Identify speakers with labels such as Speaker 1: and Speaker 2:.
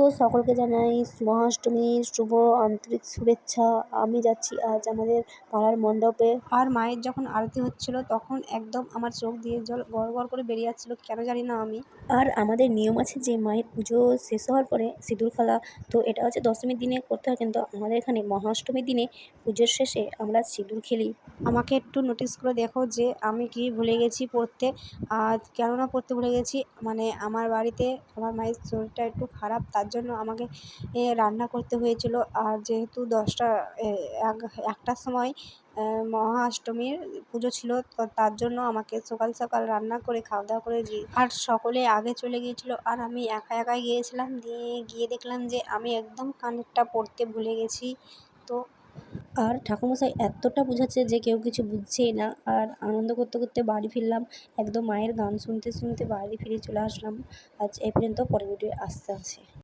Speaker 1: তো সকলকে জানাই মহাষ্টমীর শুভ আন্তরিক শুভেচ্ছা। আমি যাচ্ছি আজ আমাদের পাড়ার মণ্ডপে।
Speaker 2: আর মায়ের যখন আরতি হচ্ছিল তখন একদম আমার চোখ দিয়ে জল গড় গড় করে বেরিয়ে যাচ্ছিল, কেন জানি না আমি।
Speaker 1: আর আমাদের নিয়ম আছে যে মায়ের পুজো শেষ হওয়ার পরে সিঁদুর খেলা, তো এটা হচ্ছে দশমীর দিনে করতে হয়, কিন্তু আমাদের এখানে মহাষ্টমীর দিনে পুজোর শেষে আমরা সিঁদুর খেলি।
Speaker 2: আমাকে একটু নোটিস করে দেখো যে আমি কি ভুলে গেছি পড়তে। আর কেননা পড়তে ভুলে গেছি, মানে আমার বাড়িতে আমার মায়ের শরীরটা একটু খারাপ, তার জন্য আমাকে রান্না করতে হয়েছিল। আর যেহেতু 1টার সময় মহাষ্টমীর পুজো ছিল, তো তার জন্য আমাকে সকাল সকাল রান্না করে খাওয়া দাওয়া করে আর সকলে আগে চলে গিয়েছিল আর আমি একা একাই গিয়েছিলাম। গিয়ে দেখলাম যে আমি একদম কানেরটা পড়তে ভুলে গেছি। তো
Speaker 1: আর ঠাকুরমশাই এতটা বোঝাচ্ছে যে কেউ কিছু বুঝছেই না। আর আনন্দ করতে করতে বাড়ি ফিরলাম, একদম মায়ের গান শুনতে শুনতে বাড়ি ফিরে চলে আসলাম। আজ এই পর্যন্ত, পরের ভিডিও আসতে আছে।